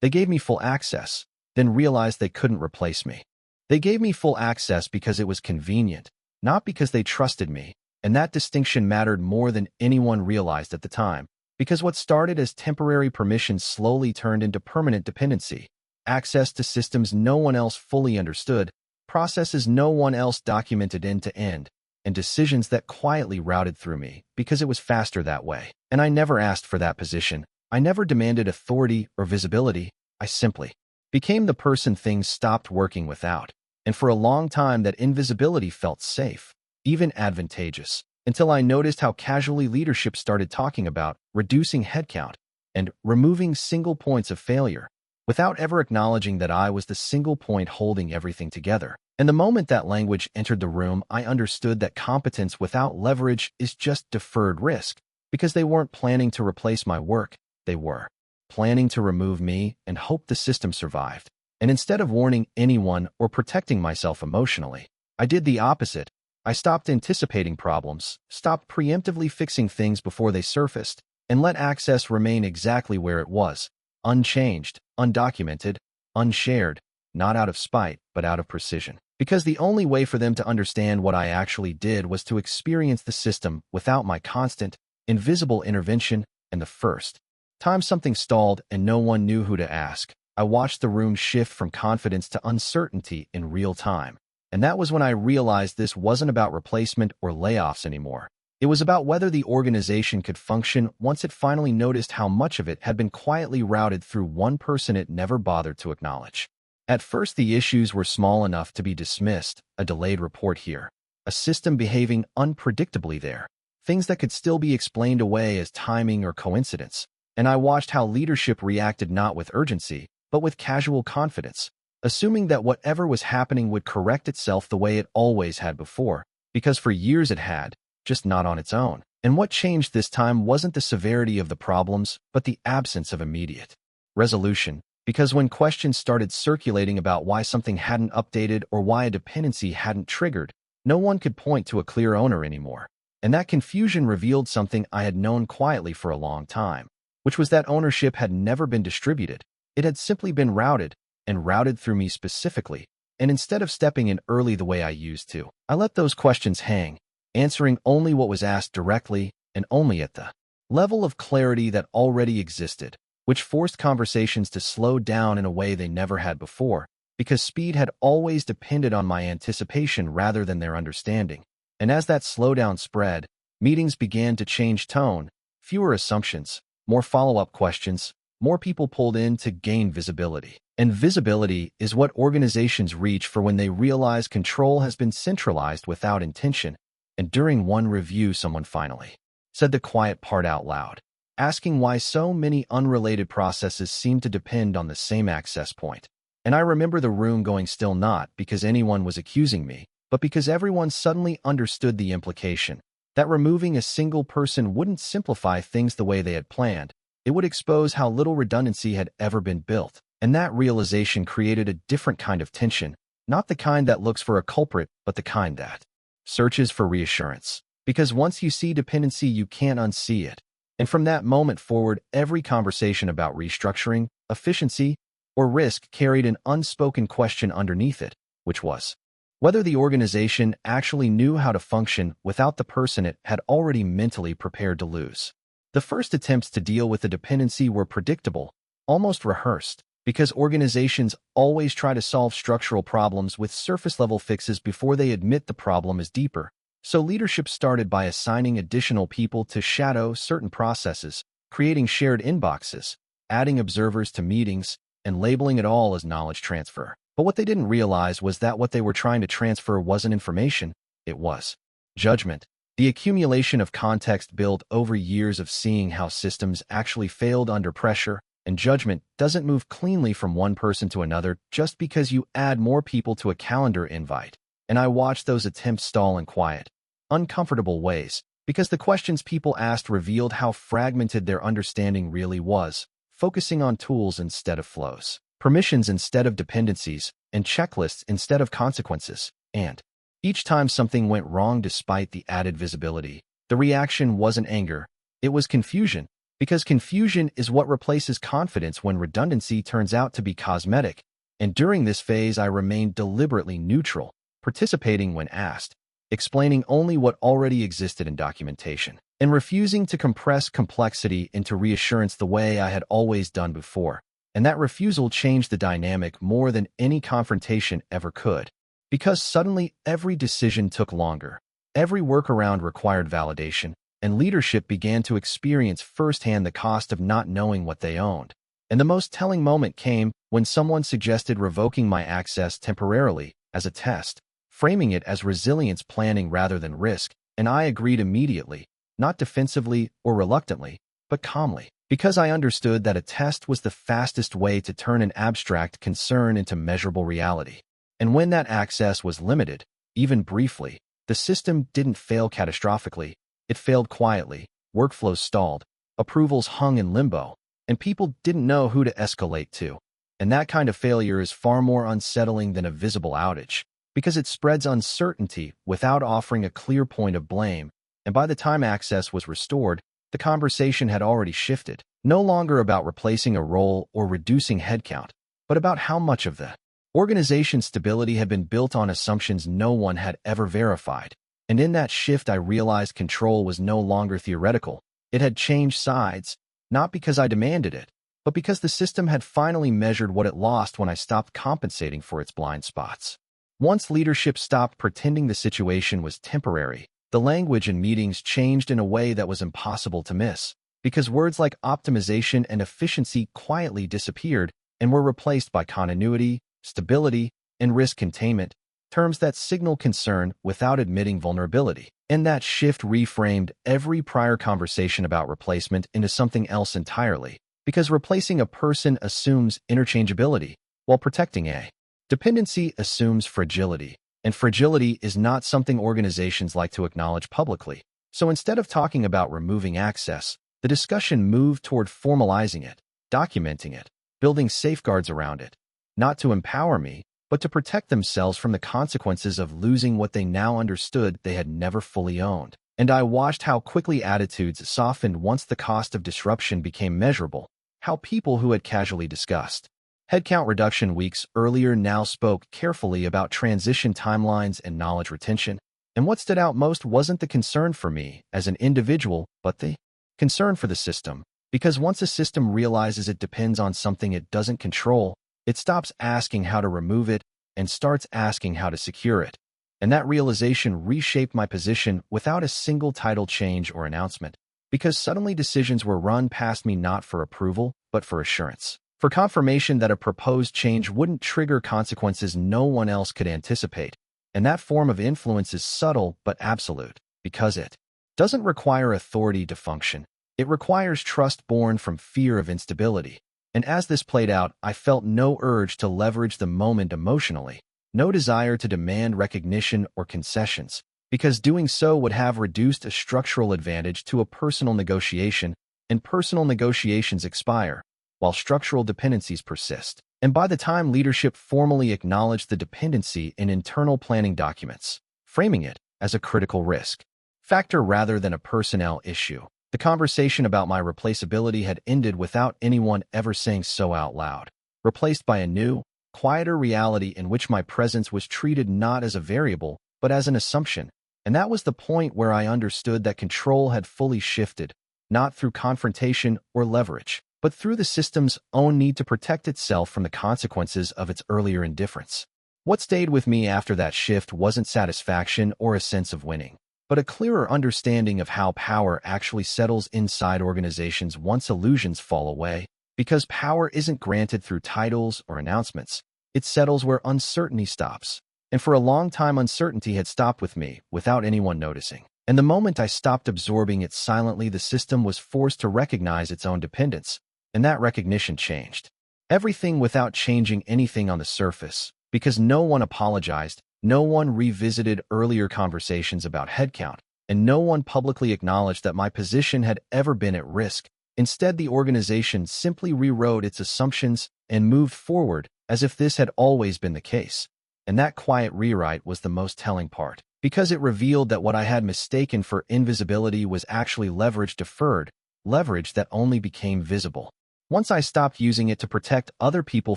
They gave me full access, then realized they couldn't replace me. They gave me full access because it was convenient, not because they trusted me, and that distinction mattered more than anyone realized at the time, because what started as temporary permission slowly turned into permanent dependency. Access to systems no one else fully understood, processes no one else documented end to end, and decisions that quietly routed through me because it was faster that way. And I never asked for that position. I never demanded authority or visibility. I simply became the person things stopped working without. And for a long time, that invisibility felt safe, even advantageous, until I noticed how casually leadership started talking about reducing headcount and removing single points of failure, without ever acknowledging that I was the single point holding everything together. And the moment that language entered the room, I understood that competence without leverage is just deferred risk, because they weren't planning to replace my work. They were planning to remove me and hope the system survived. And instead of warning anyone or protecting myself emotionally, I did the opposite. I stopped anticipating problems, stopped preemptively fixing things before they surfaced, and let access remain exactly where it was, unchanged, undocumented, unshared, not out of spite, but out of precision. Because the only way for them to understand what I actually did was to experience the system without my constant, invisible intervention. And the first time something stalled and no one knew who to ask, I watched the room shift from confidence to uncertainty in real time. And that was when I realized this wasn't about replacement or layoffs anymore. It was about whether the organization could function once it finally noticed how much of it had been quietly routed through one person it never bothered to acknowledge. At first, the issues were small enough to be dismissed, a delayed report here, a system behaving unpredictably there, things that could still be explained away as timing or coincidence. And I watched how leadership reacted not with urgency, but with casual confidence, assuming that whatever was happening would correct itself the way it always had before, because for years it had, just not on its own. And what changed this time wasn't the severity of the problems, but the absence of immediate resolution. Because when questions started circulating about why something hadn't updated or why a dependency hadn't triggered, no one could point to a clear owner anymore. And that confusion revealed something I had known quietly for a long time, which was that ownership had never been distributed. It had simply been routed, and routed through me specifically. And instead of stepping in early the way I used to, I let those questions hang, answering only what was asked directly and only at the level of clarity that already existed, which forced conversations to slow down in a way they never had before, because speed had always depended on my anticipation rather than their understanding. And as that slowdown spread, meetings began to change tone, fewer assumptions, more follow-up questions, more people pulled in to gain visibility. And visibility is what organizations reach for when they realize control has been centralized without intention. And during one review, someone finally said the quiet part out loud, asking why so many unrelated processes seemed to depend on the same access point. And I remember the room going still, not because anyone was accusing me, but because everyone suddenly understood the implication that removing a single person wouldn't simplify things the way they had planned. It would expose how little redundancy had ever been built. And that realization created a different kind of tension, not the kind that looks for a culprit, but the kind that searches for reassurance. Because once you see dependency, you can't unsee it. And from that moment forward, every conversation about restructuring, efficiency, or risk carried an unspoken question underneath it, which was whether the organization actually knew how to function without the person it had already mentally prepared to lose. The first attempts to deal with the dependency were predictable, almost rehearsed, because organizations always try to solve structural problems with surface-level fixes before they admit the problem is deeper. So leadership started by assigning additional people to shadow certain processes, creating shared inboxes, adding observers to meetings, and labeling it all as knowledge transfer. But what they didn't realize was that what they were trying to transfer wasn't information, it was judgment. The accumulation of context built over years of seeing how systems actually failed under pressure, and judgment doesn't move cleanly from one person to another just because you add more people to a calendar invite. And I watched those attempts stall in quiet, uncomfortable ways, because the questions people asked revealed how fragmented their understanding really was, focusing on tools instead of flows, permissions instead of dependencies, and checklists instead of consequences. And each time something went wrong despite the added visibility, the reaction wasn't anger, it was confusion. Because confusion is what replaces confidence when redundancy turns out to be cosmetic. And during this phase, I remained deliberately neutral, participating when asked, explaining only what already existed in documentation, and refusing to compress complexity into reassurance the way I had always done before. And that refusal changed the dynamic more than any confrontation ever could. Because suddenly every decision took longer, every workaround required validation, and leadership began to experience firsthand the cost of not knowing what they owned. And the most telling moment came when someone suggested revoking my access temporarily as a test, framing it as resilience planning rather than risk, and I agreed immediately, not defensively or reluctantly, but calmly, because I understood that a test was the fastest way to turn an abstract concern into measurable reality. And when that access was limited, even briefly, the system didn't fail catastrophically, it failed quietly, workflows stalled, approvals hung in limbo, and people didn't know who to escalate to. And that kind of failure is far more unsettling than a visible outage, because it spreads uncertainty without offering a clear point of blame. And by the time access was restored, the conversation had already shifted, no longer about replacing a role or reducing headcount, but about how much of the organization's stability had been built on assumptions no one had ever verified. And in that shift, I realized control was no longer theoretical. It had changed sides, not because I demanded it, but because the system had finally measured what it lost when I stopped compensating for its blind spots. Once leadership stopped pretending the situation was temporary, the language in meetings changed in a way that was impossible to miss, because words like optimization and efficiency quietly disappeared and were replaced by continuity, stability, and risk containment, terms that signal concern without admitting vulnerability. And that shift reframed every prior conversation about replacement into something else entirely, because replacing a person assumes interchangeability, while protecting a dependency assumes fragility. And fragility is not something organizations like to acknowledge publicly. So instead of talking about removing access, the discussion moved toward formalizing it, documenting it, building safeguards around it, not to empower me, but to protect themselves from the consequences of losing what they now understood they had never fully owned. And I watched how quickly attitudes softened once the cost of disruption became measurable, how people who had casually discussed headcount reduction weeks earlier now spoke carefully about transition timelines and knowledge retention. And what stood out most wasn't the concern for me as an individual, but the concern for the system. Because once a system realizes it depends on something it doesn't control, it stops asking how to remove it and starts asking how to secure it. And that realization reshaped my position without a single title change or announcement, because suddenly decisions were run past me not for approval, but for assurance, for confirmation that a proposed change wouldn't trigger consequences no one else could anticipate. And that form of influence is subtle but absolute, because it doesn't require authority to function. It requires trust born from fear of instability. And as this played out, I felt no urge to leverage the moment emotionally, no desire to demand recognition or concessions, because doing so would have reduced a structural advantage to a personal negotiation, and personal negotiations expire, while structural dependencies persist. And by the time leadership formally acknowledged the dependency in internal planning documents, framing it as a critical risk factor rather than a personnel issue, the conversation about my replaceability had ended without anyone ever saying so out loud, replaced by a new, quieter reality in which my presence was treated not as a variable, but as an assumption. And that was the point where I understood that control had fully shifted, not through confrontation or leverage, but through the system's own need to protect itself from the consequences of its earlier indifference. What stayed with me after that shift wasn't satisfaction or a sense of winning, but a clearer understanding of how power actually settles inside organizations once illusions fall away, because power isn't granted through titles or announcements. It settles where uncertainty stops. And for a long time, uncertainty had stopped with me without anyone noticing. And the moment I stopped absorbing it silently, the system was forced to recognize its own dependence. And that recognition changed everything without changing anything on the surface, because no one apologized, no one revisited earlier conversations about headcount, and no one publicly acknowledged that my position had ever been at risk. Instead, the organization simply rewrote its assumptions and moved forward as if this had always been the case. And that quiet rewrite was the most telling part, because it revealed that what I had mistaken for invisibility was actually leverage deferred, leverage that only became visible. Once I stopped using it to protect other people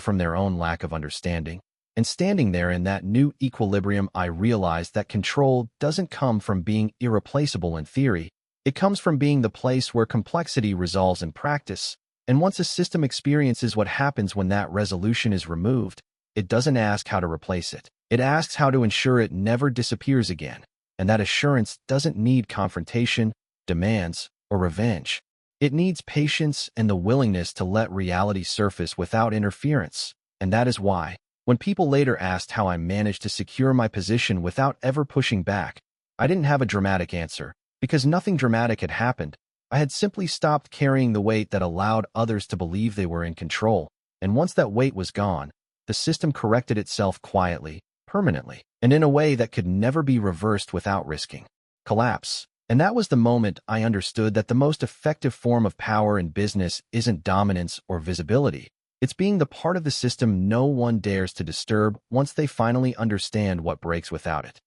from their own lack of understanding, and standing there in that new equilibrium, I realized that control doesn't come from being irreplaceable in theory. It comes from being the place where complexity resolves in practice. And once a system experiences what happens when that resolution is removed, it doesn't ask how to replace it. It asks how to ensure it never disappears again. And that assurance doesn't need confrontation, demands, or revenge. It needs patience and the willingness to let reality surface without interference. And that is why, when people later asked how I managed to secure my position without ever pushing back, I didn't have a dramatic answer, because nothing dramatic had happened. I had simply stopped carrying the weight that allowed others to believe they were in control. And once that weight was gone, the system corrected itself quietly, permanently, and in a way that could never be reversed without risking collapse. And that was the moment I understood that the most effective form of power in business isn't dominance or visibility. It's being the part of the system no one dares to disturb once they finally understand what breaks without it.